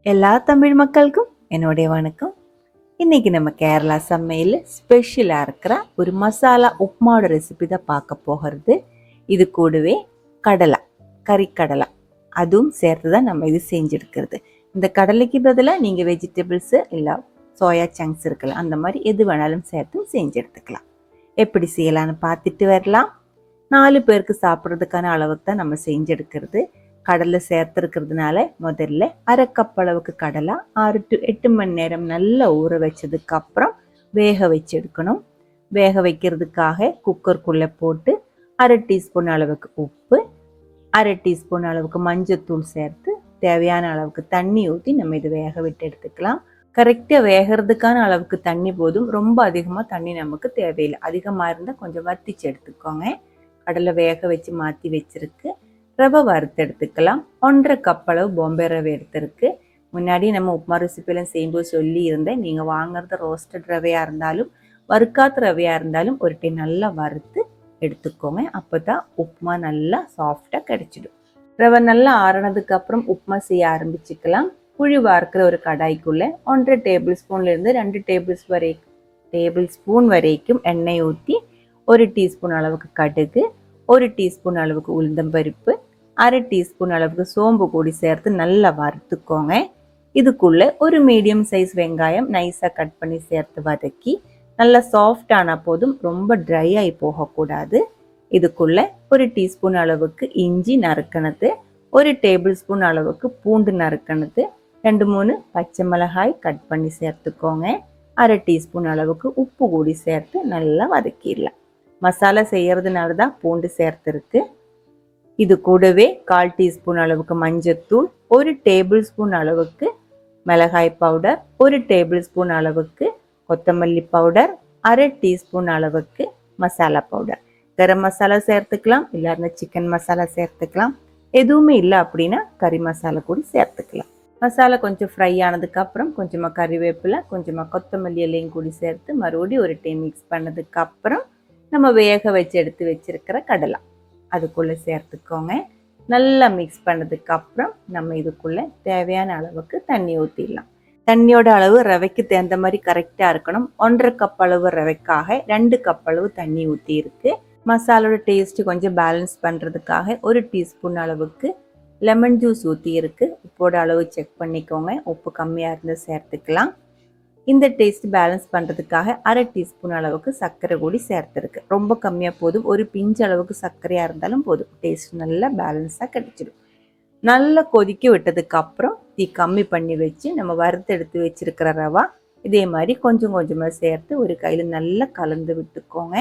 எல்லா தமிழ் மக்களுக்கும் என்னுடைய வணக்கம். இன்னைக்கு நம்ம கேரளா சமையல் ஸ்பெஷலாக இருக்கிற ஒரு மசாலா உப்மாவோட ரெசிபி தான் பார்க்க போகிறது. இது கூடவே கடலை, கறிக்கடலை அதுவும் சேர்த்து தான் நம்ம இது செஞ்செடுக்கிறது. இந்த கடலைக்கு பதிலாக நீங்கள் வெஜிடபிள்ஸு இல்லை சோயா சங்க்ஸ் இருக்கலாம், அந்த மாதிரி எது வேணாலும் சேர்த்து செஞ்சு எடுத்துக்கலாம். எப்படி செய்யலான்னு பார்த்துட்டு வரலாம். 4 பேருக்கு சாப்பிட்றதுக்கான அளவுக்கு தான் நம்ம செஞ்செடுக்கிறது. கடலை சேர்த்துருக்கிறதுனால முதல்ல 1/2 கப் அளவுக்கு கடலை 6 to 8 மணி நேரம் நல்லா ஊற வச்சதுக்கு அப்புறம் வேக வச்சு எடுக்கணும். வேக வைக்கிறதுக்காக குக்கருக்குள்ளே போட்டு 1/2 டீஸ்பூன் அளவுக்கு உப்பு, 1/2 டீஸ்பூன் அளவுக்கு மஞ்சத்தூள் சேர்த்து தேவையான அளவுக்கு தண்ணி ஊற்றி நம்ம இது வேக விட்டு எடுத்துக்கலாம். கரெக்டாக வேகிறதுக்கான அளவுக்கு தண்ணி போதும், ரொம்ப அதிகமாக தண்ணி நமக்கு தேவையில்லை. அதிகமாக இருந்தால் கொஞ்சம் வத்திச்சு எடுத்துக்கோங்க. கடலை வேக வச்சு மாற்றி வச்சிருக்கு. ரவை வறுத்து எடுத்துக்கலாம். 1/2 கப் அளவு பாம்பே ரவை எடுத்துருக்கு. முன்னாடி நம்ம உப்புமா ரெசிபியெல்லாம் செய்யும்போது சொல்லி இருந்தேன், நீங்கள் வாங்குறது ரோஸ்டட் ரவையாக இருந்தாலும் வறுக்காத ரவையாக இருந்தாலும் ஒரு டைம் நல்லா வறுத்து எடுத்துக்கோங்க. அப்போ தான் உப்புமா நல்லா சாஃப்டாக கிடைச்சிடும். ரவை நல்லா ஆறினதுக்கு அப்புறம் உப்புமா செய்ய ஆரம்பிச்சுக்கலாம். புழி வார்க்கிற ஒரு கடாய்க்குள்ளே 1/2 டேபிள் ஸ்பூன்லேருந்து 2 டேபிள் ஸ்பூன் வரைக்கும் எண்ணெய் ஊற்றி 1 டீஸ்பூன் அளவுக்கு கடுகு, 1 டீஸ்பூன் அளவுக்கு உளுந்தம்பருப்பு, 1/2 டீஸ்பூன் அளவுக்கு சோம்பு கூடி சேர்த்து நல்லா வறுத்துக்கோங்க. இதுக்குள்ளே ஒரு மீடியம் சைஸ் வெங்காயம் நைஸாக கட் பண்ணி சேர்த்து வதக்கி நல்லா சாஃப்டான போதும், ரொம்ப ட்ரை ஆகி போகக்கூடாது. இதுக்குள்ளே 1 டீஸ்பூன் அளவுக்கு இஞ்சி நறுக்கினது, 1 டேபிள் ஸ்பூன் அளவுக்கு பூண்டு நறுக்கினது, 2-3 பச்சை மிளகாய் கட் பண்ணி சேர்த்துக்கோங்க. 1/2 டீஸ்பூன் அளவுக்கு உப்பு கூடி சேர்த்து நல்லா வதக்கிடலாம். மசாலா செய்யறதுனால தான் பூண்டு சேர்த்துருக்கு. இது கூடவே 1/4 டீஸ்பூன் அளவுக்கு மஞ்சத்தூள், 1 டேபிள் ஸ்பூன் அளவுக்கு மிளகாய் பவுடர், 1 டேபிள் ஸ்பூன் அளவுக்கு கொத்தமல்லி பவுடர், 1/2 டீஸ்பூன் அளவுக்கு மசாலா பவுடர். கரம் மசாலா சேர்த்துக்கலாம், இல்லைன்னா சிக்கன் மசாலா சேர்த்துக்கலாம். எதுவுமே இல்லை அப்படின்னா கறி மசாலா கூட சேர்த்துக்கலாம். மசாலா கொஞ்சம் ஃப்ரை ஆனதுக்கு அப்புறம் கொஞ்சமாக கறிவேப்பிலை, கொஞ்சமாக கொத்தமல்லி இலையும் கூடி சேர்த்து மறுபடியும் ஒரு டைம் மிக்ஸ் பண்ணதுக்கு அப்புறம் நம்ம வேக வச்சு எடுத்து வச்சிருக்கிற கடலை அதுக்குள்ளே சேர்த்துக்கோங்க. நல்லா மிக்ஸ் பண்ணதுக்கு அப்புறம் நம்ம இதுக்குள்ளே தேவையான அளவுக்கு தண்ணி ஊற்றிடலாம். தண்ணியோட அளவு ரவைக்கு தகுந்த மாதிரி கரெக்டாக இருக்கணும். 1/2 கப் அளவு ரவைக்காக 2 கப் அளவு தண்ணி ஊற்றி இருக்கு. மசாலோட டேஸ்ட்டு கொஞ்சம் பேலன்ஸ் பண்ணுறதுக்காக 1 டீஸ்பூன் அளவுக்கு லெமன் ஜூஸ் ஊற்றி இருக்கு. உப்போட அளவு செக் பண்ணிக்கோங்க. உப்பு கம்மியாக இருந்தால் சேர்த்துக்கலாம். இந்த டேஸ்ட் பேலன்ஸ் பண்ணுறதுக்காக 1/2 டீஸ்பூன் அளவுக்கு சர்க்கரை கூடி சேர்த்துருக்கு. ரொம்ப கம்மியாக போதும், ஒரு பிஞ்சு அளவுக்கு சர்க்கரையாக இருந்தாலும் போதும். டேஸ்ட் நல்லா பேலன்ஸாக கிடைச்சிடும். நல்லா கொதிக்க விட்டதுக்கு அப்புறம் தீ கம்மி பண்ணி வச்சு நம்ம வறுத்து எடுத்து வச்சிருக்கிற ரவா இதே மாதிரி கொஞ்சம் கொஞ்சமாக சேர்த்து ஒரு கையில் நல்லா கலந்து விட்டுக்கோங்க.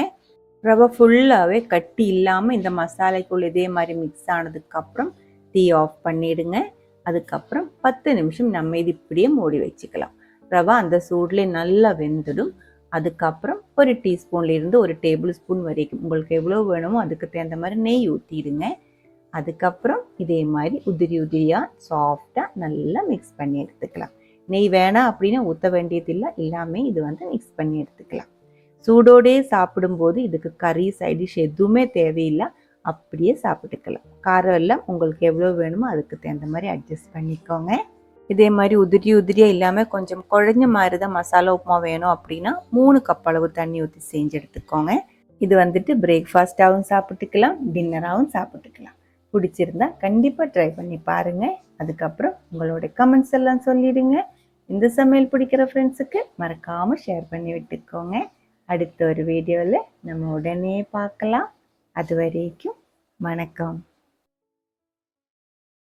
ரவை ஃபுல்லாகவே கட்டி இல்லாமல் இந்த மசாலைக்குள்ள இதே மாதிரி மிக்ஸ் ஆனதுக்கப்புறம் தீ ஆஃப் பண்ணிவிடுங்க. அதுக்கப்புறம் 10 நிமிஷம் நம்ம இது இப்படியே மூடி வச்சுக்கலாம். ரவை அந்த சூட்லேயே நல்லா வெந்துடும். அதுக்கப்புறம் 1 டீஸ்பூன்லேருந்து 1 டேபிள் ஸ்பூன் வரைக்கும் உங்களுக்கு எவ்வளோ வேணுமோ அதுக்கு தகுந்த மாதிரி நெய் ஊற்றிடுங்க. அதுக்கப்புறம் இதே மாதிரி உதிரியாக சாஃப்டாக நல்லா மிக்ஸ் பண்ணி எடுத்துக்கலாம். நெய் வேணாம் அப்படின்னா ஊற்ற வேண்டியதில்லை, எல்லாமே இது மிக்ஸ் பண்ணி எடுத்துக்கலாம். சூடோடே சாப்பிடும்போது இதுக்கு கறி சைடிஷ் எதுவுமே தேவையில்லை, அப்படியே சாப்பிட்டுக்கலாம். காரம் எல்லாம் உங்களுக்கு எவ்வளோ வேணுமோ அதுக்கு தகுந்த மாதிரி அட்ஜஸ்ட் பண்ணிக்கோங்க. இதே மாதிரி உதிரியாக இல்லாமல் கொஞ்சம் குழஞ்ச மாதிரி தான் மசாலா உப்புமா வேணும் அப்படின்னா 3 கப் அளவு தண்ணி ஊற்றி செஞ்சு எடுத்துக்கோங்க. இது பிரேக்ஃபாஸ்ட்டாகவும் சாப்பிட்டுக்கலாம், டின்னராகவும் சாப்பிட்டுக்கலாம். பிடிச்சிருந்தா கண்டிப்பாக ட்ரை பண்ணி பாருங்கள். அதுக்கப்புறம் உங்களோட கமெண்ட்ஸ் எல்லாம் சொல்லிடுங்க. இந்த சமையல் பிடிக்கிற ஃப்ரெண்ட்ஸுக்கு மறக்காமல் ஷேர் பண்ணி விட்டுக்கோங்க. அடுத்த ஒரு வீடியோவில் நம்ம உடனே பார்க்கலாம். அது வரைக்கும் வணக்கம்.